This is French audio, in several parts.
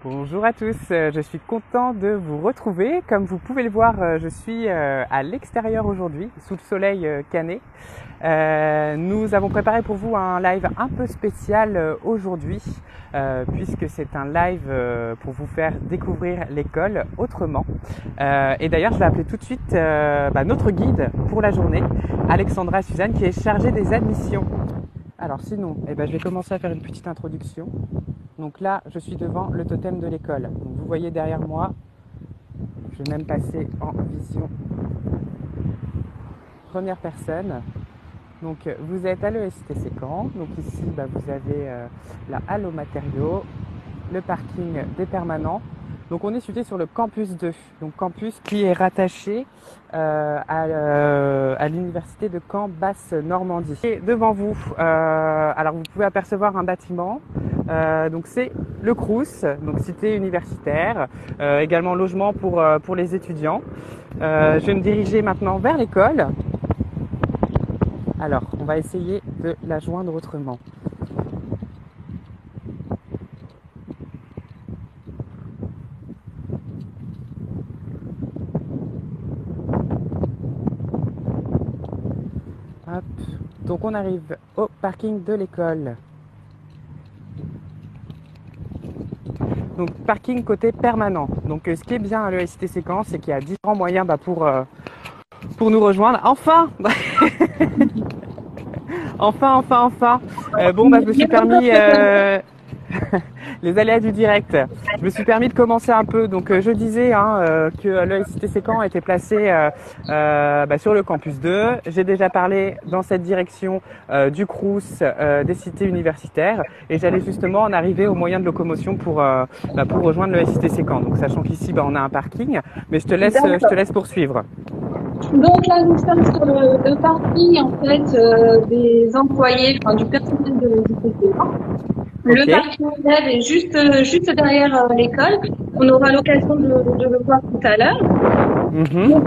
Bonjour à tous, je suis content de vous retrouver. Comme vous pouvez le voir, je suis à l'extérieur aujourd'hui, sous le soleil canet. Nous avons préparé pour vous un live un peu spécial aujourd'hui, puisque c'est un live pour vous faire découvrir l'école autrement. Et d'ailleurs, je vais appeler tout de suite notre guide pour la journée, Alexandra Suzanne, qui est chargée des admissions. Alors sinon, je vais commencer à faire une petite introduction. Donc là, je suis devant le totem de l'école. Donc vous voyez derrière moi, je vais même passer en vision première personne. Donc vous êtes à l'ESTC Caen. Donc ici, vous avez la halle aux matériaux, le parking des permanents. Donc on est situé sur le campus 2, donc campus qui est rattaché à l'université de Caen Basse-Normandie. Et devant vous, alors vous pouvez apercevoir un bâtiment, donc c'est le Crous, donc cité universitaire, également logement pour les étudiants. Je vais me diriger maintenant vers l'école. Alors on va essayer de la joindre autrement. Hop. Donc on arrive au parking de l'école. Donc parking côté permanent. Donc ce qui est bien à l'ESTC Caen, c'est qu'il y a différents moyens pour nous rejoindre. Enfin enfin. Je me suis permis les aléas du direct. Je me suis permis de commencer un peu. Donc je disais que l'ESTC Caen était placé sur le campus 2. J'ai déjà parlé dans cette direction du Crous, des cités universitaires, et j'allais justement en arriver aux moyens de locomotion pour rejoindre l'ESTC Caen. Donc sachant qu'ici on a un parking, mais je te laisse poursuivre. Donc là, nous sommes sur le parking en fait des employés, du personnel de l'ESTC. Le parking élève est juste derrière l'école. On aura l'occasion de le voir tout à l'heure. Donc,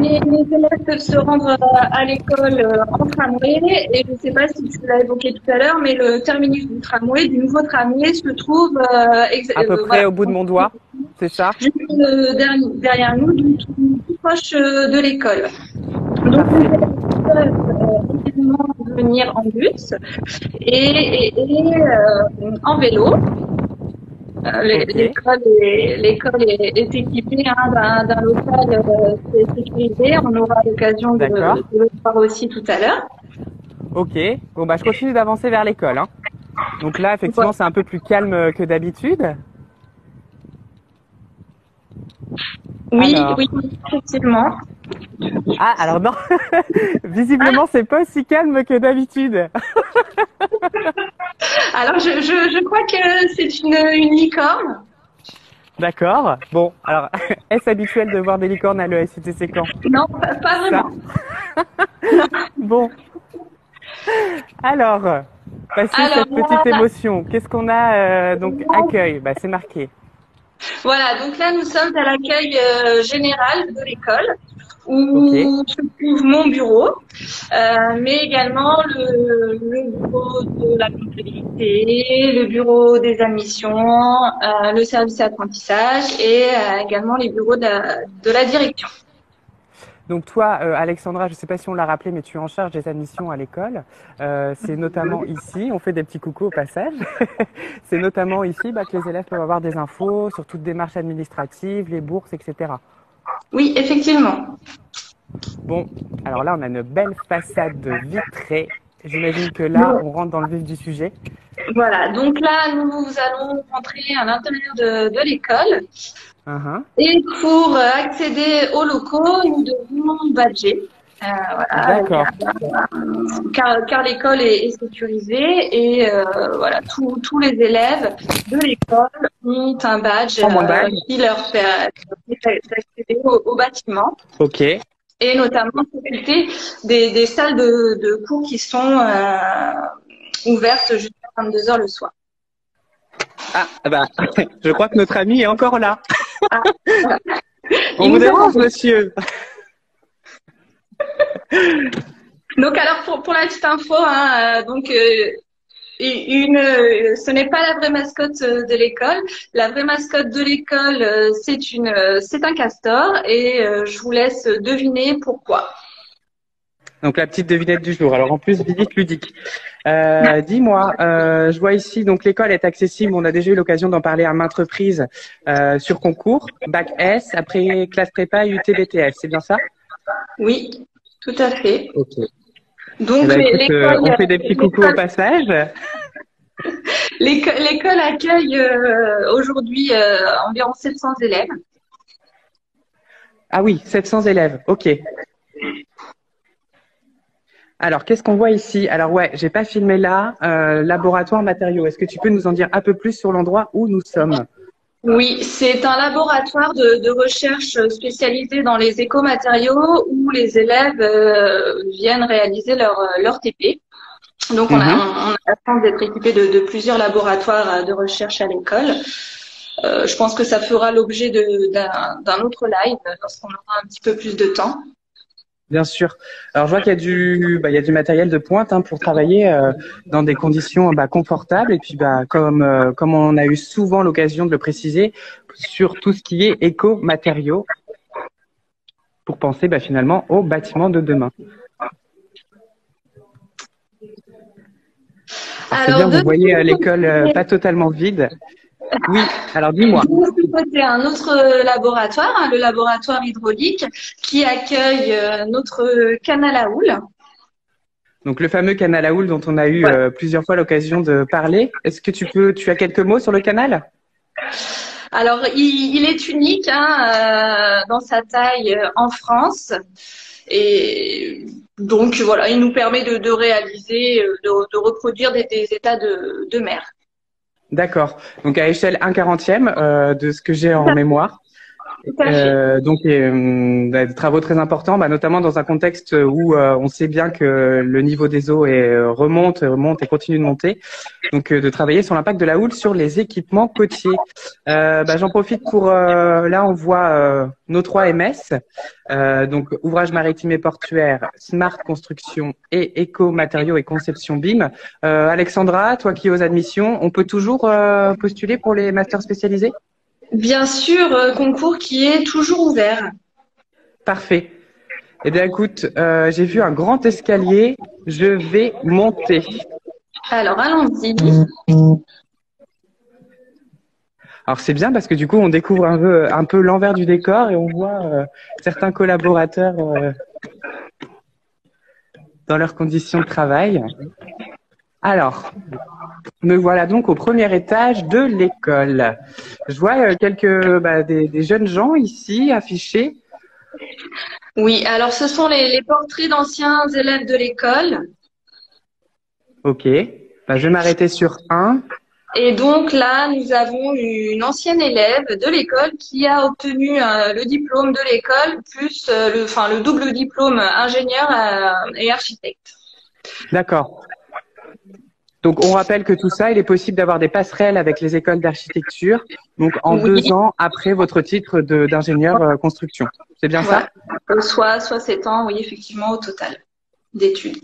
les élèves peuvent se rendre à l'école en tramway, et je ne sais pas si tu l'as évoqué tout à l'heure, mais le terminus du nouveau tramway se trouve à peu près au bout de mon doigt, c'est ça? Juste derrière nous, tout proche de l'école. Donc nous allons également venir en bus et en vélo. L'école est équipée d'un local sécurisé. On aura l'occasion de le voir aussi tout à l'heure. Ok. Bon, je continue d'avancer vers l'école. Donc là, effectivement, c'est un peu plus calme que d'habitude. Oui, effectivement. Ah, alors non. Visiblement, c'est pas aussi calme que d'habitude. Alors, je crois que c'est une licorne. D'accord. Bon, alors, est-ce habituel de voir des licornes à l'ESTC Caen? Non, pas vraiment. Bon. Alors, passez cette petite émotion. Qu'est-ce qu'on a donc accueil? C'est marqué. Voilà, donc là, nous sommes à l'accueil général de l'école, où se trouve mon bureau, mais également le bureau de la comptabilité, le bureau des admissions, le service d'apprentissage et également les bureaux de la direction. Donc toi, Alexandra, je ne sais pas si on l'a rappelé, mais tu es en charge des admissions à l'école. C'est notamment ici, on fait des petits coucous au passage, c'est notamment ici que les élèves peuvent avoir des infos sur toute démarche administrative, les bourses, etc. Oui, effectivement. Bon, alors là, on a une belle façade vitrée. J'imagine que là, on rentre dans le vif du sujet. Voilà, donc là, nous allons rentrer à l'intérieur de l'école. Et pour accéder aux locaux, nous devons badger. D'accord. Car l'école est sécurisée et tous les élèves de l'école ont un badge qui leur permet d'accéder au bâtiment. Ok. Et notamment s'occuper des salles de cours qui sont ouvertes jusqu'à 22h le soir. Ah, je crois que notre ami est encore là. Voilà. On vous dérange, monsieur? Donc alors pour la petite info, Ce n'est pas la vraie mascotte de l'école. La vraie mascotte de l'école, c'est un castor et je vous laisse deviner pourquoi. Donc la petite devinette du jour. Alors en plus, visite ludique. Dis-moi, je vois ici, donc l'école est accessible. On a déjà eu l'occasion d'en parler à maintes reprises sur concours, bac S, après classe prépa et UTBTS. C'est bien ça? Oui, tout à fait. Ok. Donc, Eh ben, écoute, on fait des petits coucous au passage. L'école accueille aujourd'hui environ 700 élèves. Ah oui, 700 élèves. Ok. Alors, qu'est-ce qu'on voit ici? Alors ouais, j'ai pas filmé là. Laboratoire matériaux. Est-ce que tu peux nous en dire un peu plus sur l'endroit où nous sommes? Oui, c'est un laboratoire de recherche spécialisé dans les écomatériaux où les élèves viennent réaliser leur TP. Donc, on a la chance d'être équipé de plusieurs laboratoires de recherche à l'école. Je pense que ça fera l'objet d'un autre live lorsqu'on aura un petit peu plus de temps. Bien sûr. Alors, je vois qu'il y a il y a du matériel de pointe pour travailler dans des conditions confortables. Et puis, comme on a eu souvent l'occasion de le préciser, sur tout ce qui est éco-matériaux, pour penser finalement aux bâtiments de demain. Alors, c'est bien, vous voyez l'école pas totalement vide. Oui, alors dis-moi. C'est un autre laboratoire, le laboratoire hydraulique, qui accueille notre canal à houle. Donc le fameux canal à houle dont on a eu plusieurs fois l'occasion de parler. Est-ce que tu as quelques mots sur le canal? Alors il est unique dans sa taille en France. Et donc voilà, il nous permet de réaliser, de reproduire des états de mer. D'accord. Donc à échelle 1/40e de ce que j'ai en mémoire. Donc des travaux très importants, notamment dans un contexte où on sait bien que le niveau des eaux remonte et continue de monter. Donc de travailler sur l'impact de la houle sur les équipements côtiers. J'en profite pour là on voit nos 3 MS, donc ouvrage maritime et portuaire, smart construction et éco-matériaux et conception BIM. Alexandra, toi qui es aux admissions, on peut toujours postuler pour les masters spécialisés? Bien sûr, concours qui est toujours ouvert. Parfait. Eh bien, écoute, j'ai vu un grand escalier. Je vais monter. Alors, allons-y. Alors, c'est bien parce que du coup, on découvre un peu l'envers du décor et on voit certains collaborateurs dans leurs conditions de travail. Alors, me voilà donc au premier étage de l'école. Je vois des jeunes gens ici affichés. Oui, alors ce sont les portraits d'anciens élèves de l'école. Ok, je vais m'arrêter sur un. Et donc là, nous avons une ancienne élève de l'école qui a obtenu le diplôme de l'école plus le double diplôme ingénieur et architecte. D'accord. Donc, on rappelle que tout ça, il est possible d'avoir des passerelles avec les écoles d'architecture, donc en 2 ans après votre titre d'ingénieur construction. C'est bien ça? Soit 7 ans, oui, effectivement, au total d'études.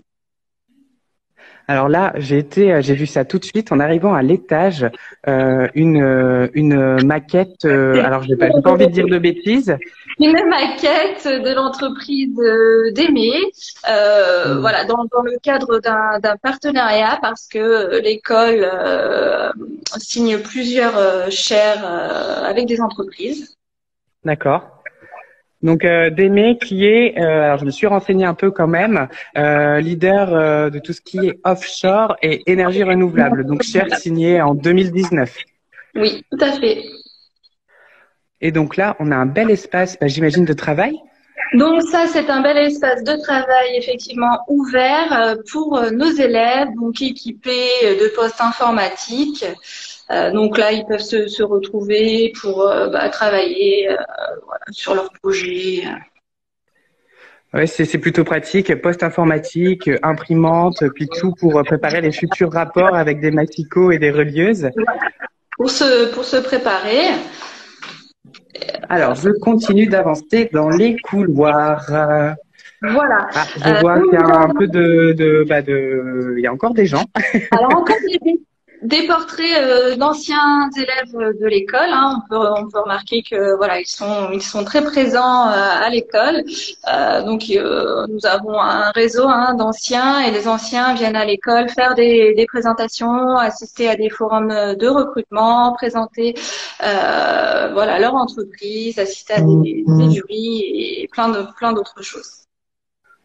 Alors là, j'ai vu ça tout de suite en arrivant à l'étage, une maquette. Alors, j'ai pas envie de dire de bêtises. Une maquette de l'entreprise d'Aimé, voilà, dans le cadre d'un partenariat parce que l'école signe plusieurs chaires avec des entreprises. D'accord. Donc d'Aimé qui est, alors je me suis renseignée un peu quand même, leader de tout ce qui est offshore et énergie renouvelable. Donc chaire signée en 2019. Oui, tout à fait. Et donc là, on a un bel espace, j'imagine, de travail. Donc ça, c'est un bel espace de travail effectivement ouvert pour nos élèves, donc équipés de postes informatiques. Donc là, ils peuvent se retrouver pour travailler sur leur projet. Ouais, c'est plutôt pratique. Poste informatique, imprimante, puis tout pour préparer les futurs rapports avec des maticos et des relieuses. Pour se préparer. Alors, je continue d'avancer dans les couloirs. Voilà. Ah, je vois Donc, qu'il y a un peu il y a encore des gens. alors encore des portraits d'anciens élèves de l'école. Hein. On peut remarquer que voilà, ils sont très présents à l'école. Donc nous avons un réseau d'anciens et les anciens viennent à l'école faire des présentations, assister à des forums de recrutement, présenter voilà leur entreprise, assister à des jurys et plein d'autres choses.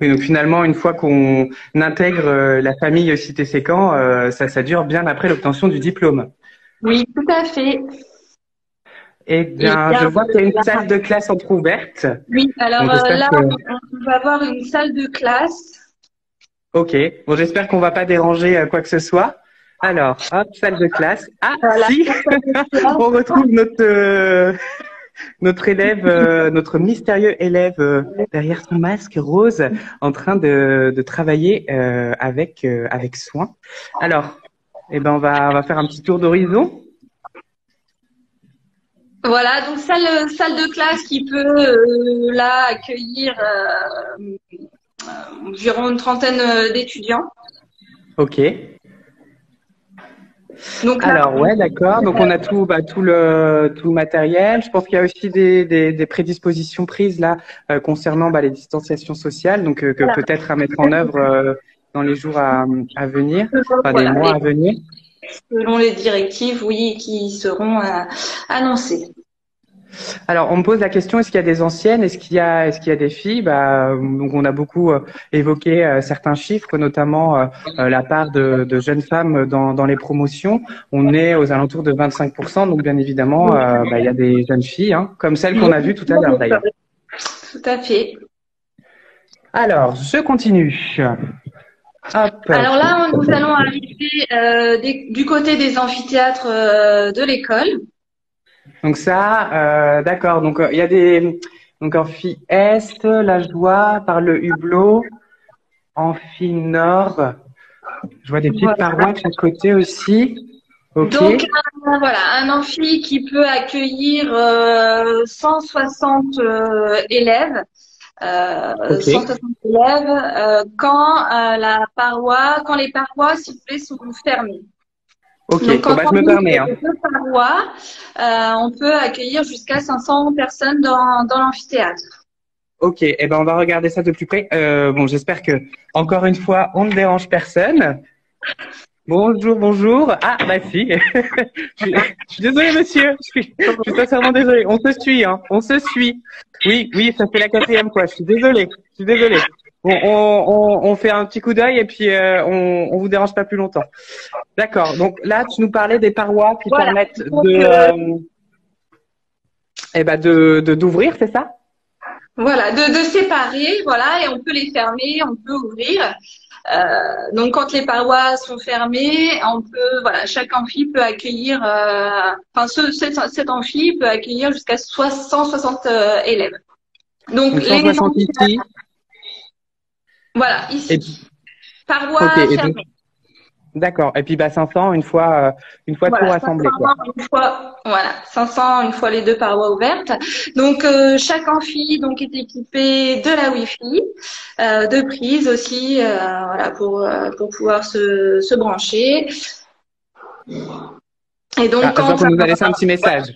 Oui, donc finalement, une fois qu'on intègre la famille Cité Séquent, ça dure bien après l'obtention du diplôme. Oui, tout à fait. Eh Et il bien, y je a vois qu'il y a une salle de classe entrouverte. Oui, alors Donc j'espère là, que, on va avoir une salle de classe. ok. Bon, j'espère qu'on va pas déranger quoi que ce soit. Alors, hop, salle de classe. Ah, Voilà, si, pour salle de classe. on retrouve notre élève, notre mystérieux élève derrière son masque rose, en train de travailler avec soin. Alors, eh ben on va faire un petit tour d'horizon. Voilà, donc salle de classe qui peut là accueillir environ une trentaine d'étudiants. Ok. Donc là, Alors ouais, d'accord. Donc on a tout le matériel. Je pense qu'il y a aussi des prédispositions prises là concernant les distanciations sociales, donc que voilà, peut-être à mettre en œuvre dans les jours à venir, enfin des voilà, mois à venir. selon les directives, oui, qui seront annoncées. Alors, on me pose la question, est-ce qu'il y a des anciennes, est-ce qu'il y a des filles? Donc on a beaucoup évoqué certains chiffres, notamment la part de jeunes femmes dans les promotions. On est aux alentours de 25%, donc bien évidemment, il y a des jeunes filles, hein, comme celles qu'on a vues tout à l'heure d'ailleurs. Tout à fait. Alors, je continue. Hop. Alors là, nous allons arriver du côté des amphithéâtres de l'école. Donc ça, d'accord. Donc il y a donc amphi Est, là je vois par le hublot, amphi Nord. Je vois des petites Voilà. parois de chaque côté aussi. Ok. Donc voilà, un amphi qui peut accueillir 160 élèves, Ok. 160 élèves quand les parois, s'il vous plaît, sont fermées. Ok. Donc Bon quand bah je on me ouvre permets. Hein. les deux parois, on peut accueillir jusqu'à 500 personnes dans l'amphithéâtre. Ok. Eh ben on va regarder ça de plus près. Bon, j'espère que encore une fois on ne dérange personne. Bonjour, bonjour. Ah bah si. Je suis désolé monsieur. Je suis sincèrement désolé. On se suit, hein. On se suit. Oui, oui, ça fait la quatrième fois. Je suis désolé. Je suis désolé. Bon, on fait un petit coup d'œil et puis on vous dérange pas plus longtemps. D'accord. Donc là, tu nous parlais des parois qui Voilà. permettent Donc, d'ouvrir, c'est ça? voilà, de séparer, voilà, et on peut les fermer, on peut ouvrir. Donc quand les parois sont fermées, voilà, chaque amphi peut accueillir, cet amphi peut accueillir jusqu'à 160 élèves. Donc Donc 160 ici. voilà, Et ici, puis, ok. parois Et donc, fermées. d'accord. Et puis 500 une fois tout Voilà, rassemblé, quoi. 500 une fois les deux parois ouvertes. Donc chaque amphi donc est équipé de la Wi-Fi, de prises aussi, voilà pour pouvoir se brancher. Et Ah, donc je vois qu'on nous a laissé un petit message.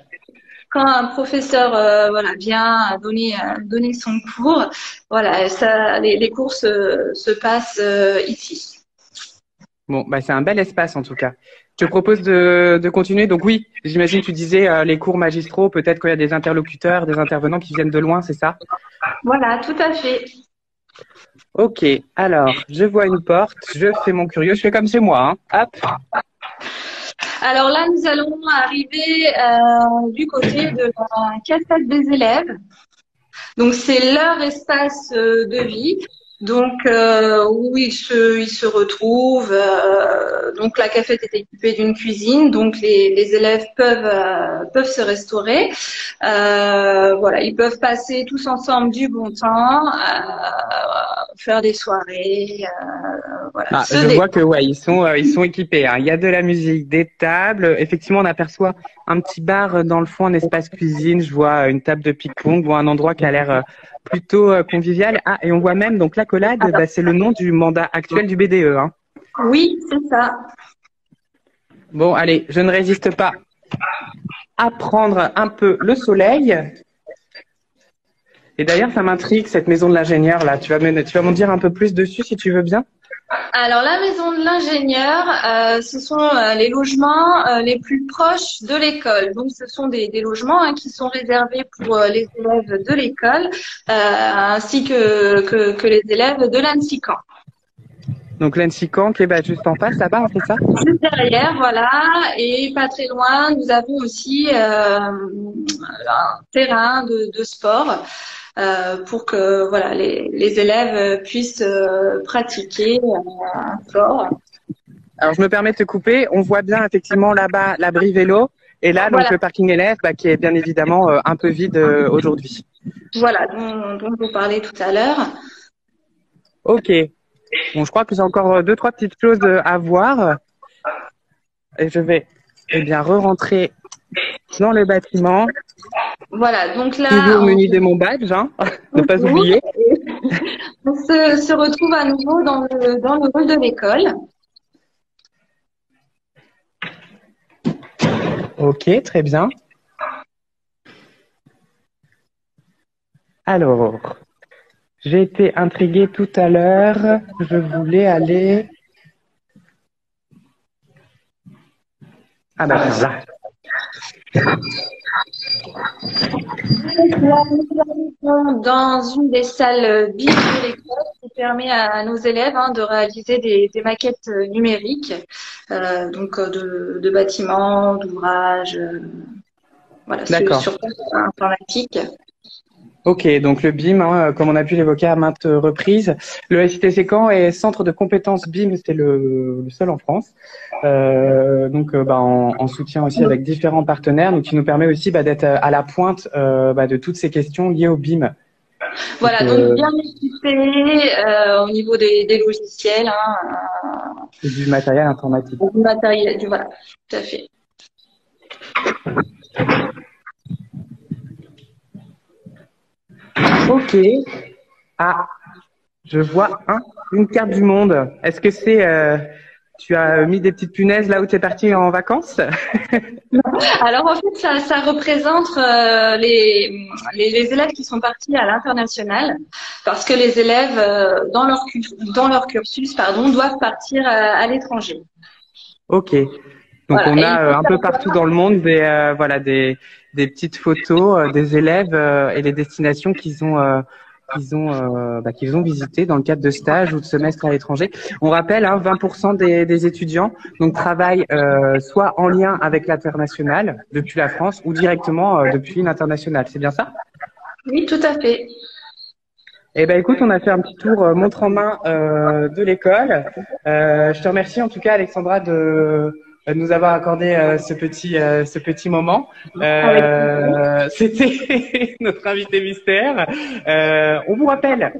quand un professeur voilà vient donner son cours, voilà les cours se passent ici. Bon, c'est un bel espace en tout cas. Je te propose de continuer. Donc oui, j'imagine tu disais les cours magistraux, peut-être qu'il y a des interlocuteurs, des intervenants qui viennent de loin, c'est ça? Voilà, tout à fait. Ok, alors je vois une porte, je fais mon curieux, je fais comme chez moi, hein. Hop. Alors là, nous allons arriver du côté de la casette des élèves. Donc c'est leur espace de vie. Donc où ils se retrouvent. Donc la cafette est équipée d'une cuisine, donc les élèves peuvent se restaurer. Voilà, ils peuvent passer tous ensemble du bon temps. faire des soirées. Voilà. Ah, je vois que ouais, ils sont équipés, hein. Il y a de la musique, des tables. Effectivement, on aperçoit un petit bar dans le fond, un espace cuisine. Je vois une table de ping-pong, je vois un endroit qui a l'air plutôt convivial. Ah, et on voit même donc l'accolade, bah, c'est le nom du mandat actuel du BDE, hein. Oui, c'est ça. Bon, allez, je ne résiste pas à prendre un peu le soleil. Et d'ailleurs, ça m'intrigue cette maison de l'ingénieur là. Tu vas m'en dire un peu plus dessus si tu veux bien. Alors, la maison de l'ingénieur, ce sont les logements les plus proches de l'école. Donc, ce sont des logements qui sont réservés pour les élèves de l'école ainsi que les élèves de l'ANSICAN. Donc l'ANSICAN qui est bah, juste en face là-bas, c'est ça? Juste derrière, voilà. Et pas très loin, nous avons aussi un terrain de sport. Pour que voilà les élèves puissent pratiquer un sport. Alors je me permets de te couper, on voit bien effectivement là-bas l'abri vélo et là donc voilà. le parking élève bah, qui est bien évidemment un peu vide aujourd'hui. Voilà, dont vous parlez tout à l'heure. Ok, bon je crois que j'ai encore deux trois petites choses à voir et je vais bien re-rentrer dans le bâtiment. Voilà, donc là toujours muni de mon badge, hein, ne pas oublier. On se retrouve à nouveau dans le hall de l'école. Ok, très bien. Alors, j'ai été intriguée tout à l'heure. Je voulais aller. Ah bah là. Dans une des salles BIM de l'école qui permet à nos élèves de réaliser des maquettes numériques, donc de bâtiments, d'ouvrages, voilà, sur informatique. Ok, donc le BIM, hein, comme on a pu l'évoquer à maintes reprises, le SITC Caen est centre de compétences BIM, c'est le seul en France. En soutien aussi avec différents partenaires, donc qui nous permet aussi d'être à la pointe de toutes ces questions liées au BIM. Voilà, donc bien équipé au niveau des logiciels. Et du matériel informatique. Du matériel, voilà, tout à fait. Ok. Ah, je vois une carte du monde. Est-ce que c'est... tu as mis des petites punaises là où tu es parti en vacances? Alors en fait, ça représente les élèves qui sont partis à l'international, parce que les élèves dans leur cursus, doivent partir à l'étranger. Ok. Donc voilà, on a un peu partout dans le monde des petites photos des élèves et les destinations qu'ils ont visité dans le cadre de stages ou de semestres à l'étranger. On rappelle, 20% des étudiants donc travaillent soit en lien avec l'international depuis la France ou directement depuis l'international. C'est bien ça? Oui, tout à fait. Eh ben écoute, on a fait un petit tour montre en main de l'école. Je te remercie en tout cas, Alexandra, de nous avoir accordé ce petit moment. C'était notre invité mystère. On vous rappelle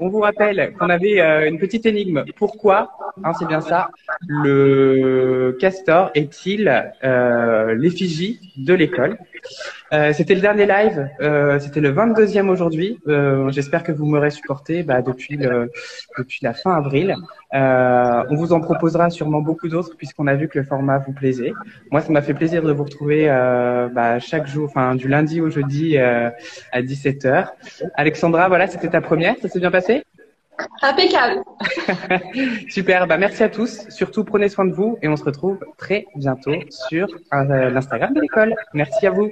qu'on avait une petite énigme. Pourquoi, c'est bien ça, le castor est-il l'effigie de l'école? C'était le dernier live, c'était le 22e aujourd'hui. J'espère que vous m'aurez supporté depuis la fin avril. On vous en proposera sûrement beaucoup d'autres puisqu'on a vu que le format vous plaisait. Moi, ça m'a fait plaisir de vous retrouver chaque jour, du lundi au jeudi à 17h. Alexandra, voilà, c'était ta première, ça s'est bien passé? Impeccable. Super, merci à tous. Surtout, prenez soin de vous et on se retrouve très bientôt sur l'Instagram de l'école. Merci à vous.